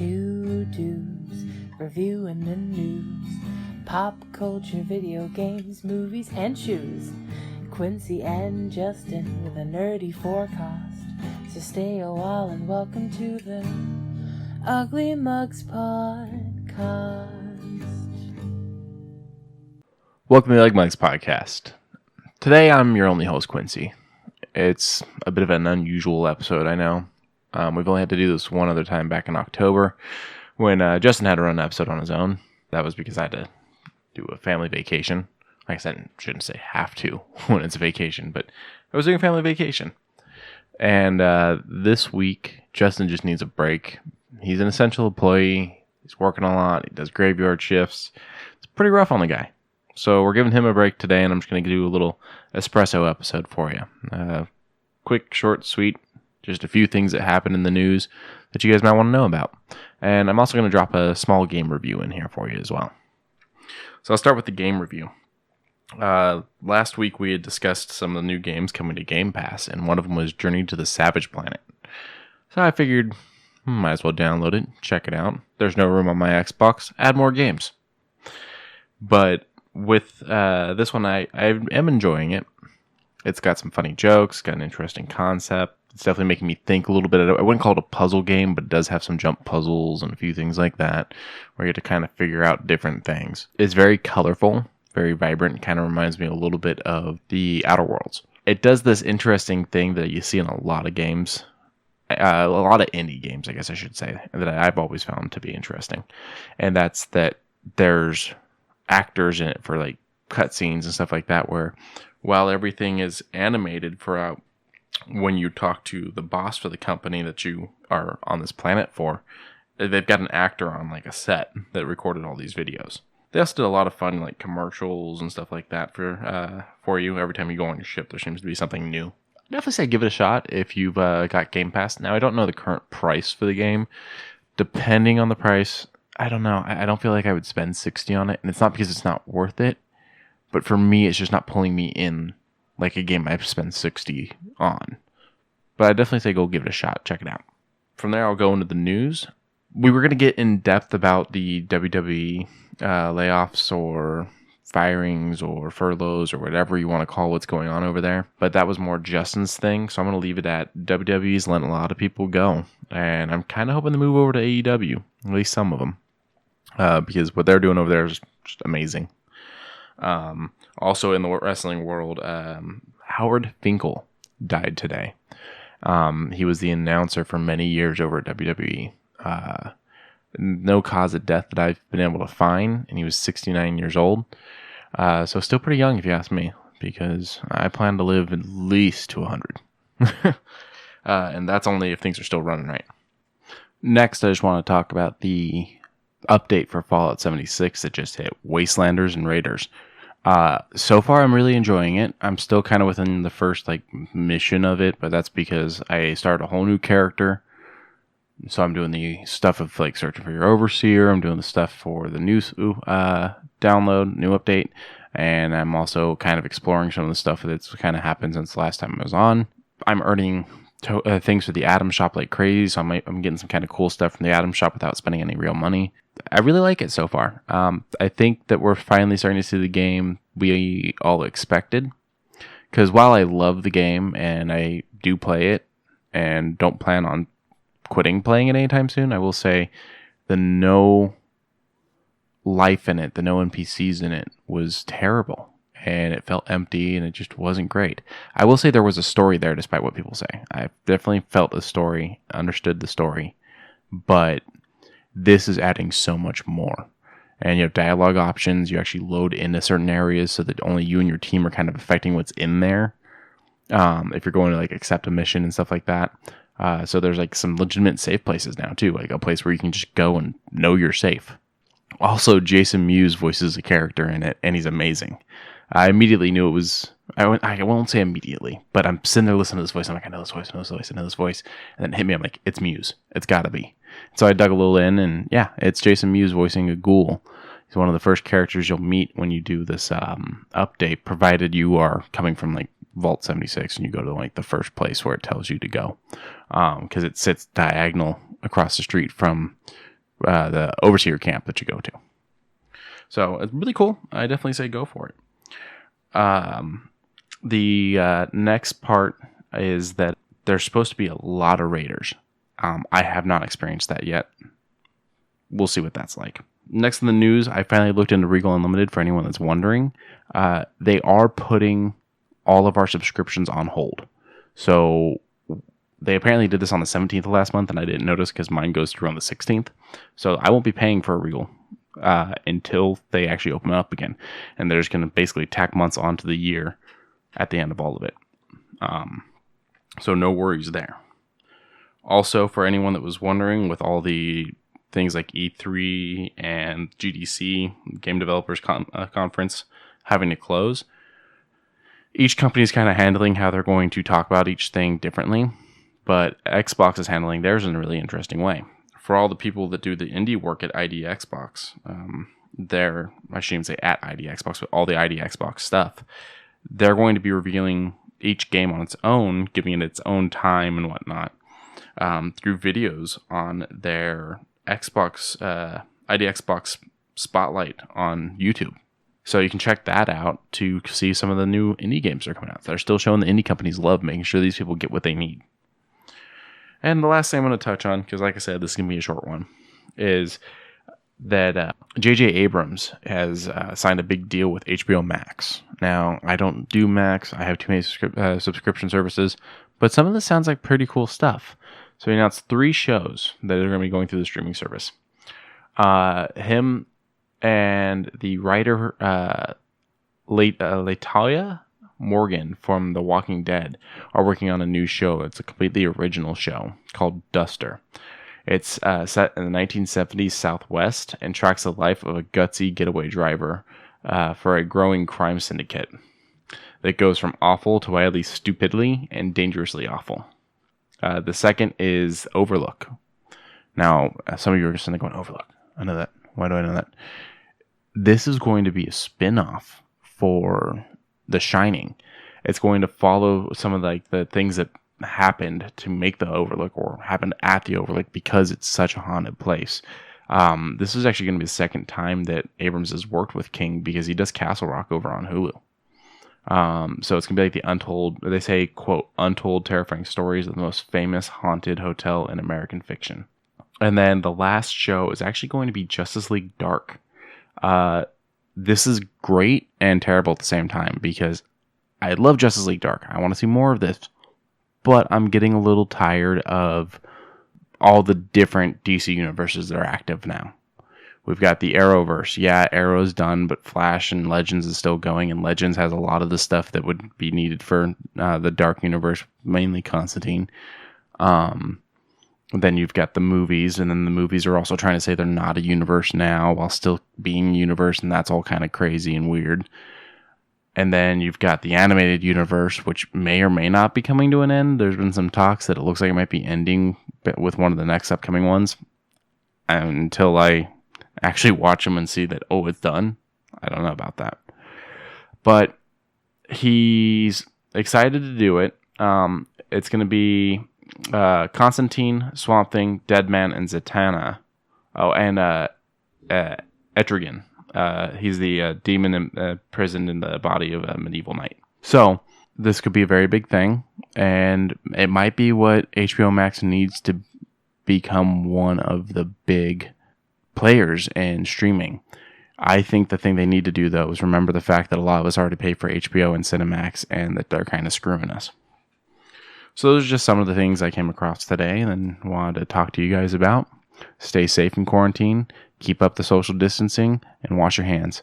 Two dudes reviewing the news, pop culture, video games, movies, and shoes. Quincy and Justin with a nerdy forecast. So stay a while and welcome to the Ugly Mugs Podcast. Welcome to the UglyMugsPodcast. Today I'm your only host, Quincey. It's a bit of an unusual episode, I know. We've only had to do this one other time back in October when Justin had to run an episode on his own. That was because I had to do a family vacation. Like I said, I shouldn't say have to when it's a vacation, but I was doing a family vacation. And this week, Justin just needs a break. He's an essential employee. He's working a lot. He does graveyard shifts. It's pretty rough on the guy. So we're giving him a break today, and I'm just going to do a little ESPRESSO episode for you. Quick, short, sweet. Just a few things that happened in the news that you guys might want to know about. And I'm also going to drop a small game review in here for you as well. So I'll start with the game review. Last week we had discussed some of the new games coming to Game Pass, and one of them was Journey to the Savage Planet. So I figured, might as well download it, check it out. There's no room on my Xbox, add more games. But with this one, I am enjoying it. It's got some funny jokes, got an interesting concept. It's definitely making me think a little bit. I wouldn't call it a puzzle game, but it does have some jump puzzles and a few things like that where you have to kind of figure out different things. It's very colorful, very vibrant. Kind of reminds me a little bit of the Outer Worlds. It does this interesting thing that you see in a lot of games, a lot of indie games, I guess I should say, that I've always found to be interesting. And that's that there's actors in it for like cutscenes and stuff like that, where while everything is animated for when you talk to the boss for the company that you are on this planet for, they've got an actor on like a set that recorded all these videos. They also did a lot of fun like commercials and stuff like that for you. Every time you go on your ship, there seems to be something new. Definitely say give it a shot if you've got Game Pass. Now, I don't know the current price for the game. Depending on the price, I don't know. I don't feel like I would spend $60 on it. And it's not because it's not worth it. But for me, it's just not pulling me in like a game I've spent $60 on. But I definitely say go give it a shot. Check it out. From there, I'll go into the news. We were going to get in depth about the WWE layoffs or firings or furloughs or whatever you want to call what's going on over there. But that was more Justin's thing. So I'm going to leave it at WWE's letting a lot of people go. And I'm kind of hoping to move over to AEW. At least some of them. Because what they're doing over there is just amazing. Also in the wrestling world, Howard Finkel died today. He was the announcer for many years over at WWE. No cause of death that I've been able to find, and he was 69 years old. So still pretty young if you ask me, because I plan to live at least to 100. And that's only if things are still running right. Next, I just want to talk about the update for Fallout 76 that just hit, Wastelanders and Raiders. So far, I'm really enjoying it. I'm still kind of within the first mission of it, but that's because I started a whole new character. So I'm doing the stuff of searching for your overseer. I'm doing the stuff for the new download, new update, and I'm also kind of exploring some of the stuff that's kind of happened since the last time I was on. I'm earning things for the Atom Shop like crazy, so I'm getting some kind of cool stuff from the Atom Shop without spending any real money. I really like it so far. I think that we're finally starting to see the game we all expected. Because while I love the game and I do play it and don't plan on quitting playing it anytime soon, I will say the no life in it, the no NPCs in it was terrible. And it felt empty and it just wasn't great. I will say there was a story there despite what people say. I definitely felt the story, understood the story. But this is adding so much more. And you have dialogue options. You actually load into certain areas so that only you and your team are kind of affecting what's in there. If you're going to accept a mission and stuff like that. So there's some legitimate safe places now too. Like a place where you can just go and know you're safe. Also, Jason Mewes voices a character in it, and he's amazing. I immediately knew it was... I won't say immediately, but I'm sitting there listening to this voice. I'm like, I know this voice, I know this voice, I know this voice. And then it hit me, I'm like, it's Mewes. It's gotta be. So I dug a little in, and yeah, it's Jason Mewes voicing a ghoul. He's one of the first characters you'll meet when you do this update, provided you are coming from Vault 76 and you go to the first place where it tells you to go. Because it sits diagonal across the street from the overseer camp that you go to. So it's really cool. I definitely say go for it. The next part is that there's supposed to be a lot of raiders. I have not experienced that yet. We'll see what that's like. Next in the news, I finally looked into Regal Unlimited for anyone that's wondering. They are putting all of our subscriptions on hold. So they apparently did this on the 17th of last month, and I didn't notice because mine goes through on the 16th. So I won't be paying for a Regal until they actually open up again. And they're just going to basically tack months onto the year at the end of all of it. So no worries there. Also, for anyone that was wondering, with all the things like E3 and GDC, Game Developers Conference, having to close, each company is kind of handling how they're going to talk about each thing differently. But Xbox is handling theirs in a really interesting way. For all the people that do the indie work at ID Xbox, I shouldn't say at ID Xbox, but all the ID Xbox stuff, they're going to be revealing each game on its own, giving it its own time and whatnot, through videos on their Xbox, ID Xbox Spotlight on YouTube. So you can check that out to see some of the new indie games that are coming out. They're still showing the indie companies love making sure these people get what they need. And the last thing I'm going to touch on, because like I said, this is going to be a short one, is that J.J. Abrams has signed a big deal with HBO Max. Now, I don't do Max. I have too many subscription services, but some of this sounds like pretty cool stuff. So he announced 3 shows that are going to be going through the streaming service. Him and the writer Latoya Morgan from The Walking Dead are working on a new show. It's a completely original show called Duster. It's set in the 1970s Southwest and tracks the life of a gutsy getaway driver for a growing crime syndicate that goes from awful to wildly stupidly and dangerously awful. The second is Overlook. Now, some of you are just going, Overlook. I know that. Why do I know that? This is going to be a spin-off for The Shining. It's going to follow some of the things that happened to make the Overlook, or happened at the Overlook, because it's such a haunted place. This is actually going to be the second time that Abrams has worked with King, because he does Castle Rock over on Hulu. So it's going to be like the untold, they say, quote, untold terrifying stories of the most famous haunted hotel in American fiction. And then the last show is actually going to be Justice League Dark. This is great and terrible at the same time, because I love Justice League Dark. I want to see more of this, but I'm getting a little tired of all the different DC universes that are active now. We've got the Arrowverse. Yeah, Arrow's done, but Flash and Legends is still going, and Legends has a lot of the stuff that would be needed for the Dark Universe, mainly Constantine. Then you've got the movies, and then the movies are also trying to say they're not a universe now while still being a universe, and that's all kind of crazy and weird. And then you've got the animated universe, which may or may not be coming to an end. There's been some talks that it looks like it might be ending with one of the next upcoming ones. Until I actually watch them and see that, oh, it's done. I don't know about that. But he's excited to do it. It's going to be Constantine, Swamp Thing, Deadman, and Zatanna. Oh, and Etrigan. He's the demon imprisoned in the body of a medieval knight. So this could be a very big thing, and it might be what HBO Max needs to become one of the big players in streaming. I think the thing they need to do, though, is remember the fact that a lot of us already pay for HBO and Cinemax, and that they're kind of screwing us. So those are just some of the things I came across today and wanted to talk to you guys about. Stay safe in quarantine, keep up the social distancing, and wash your hands.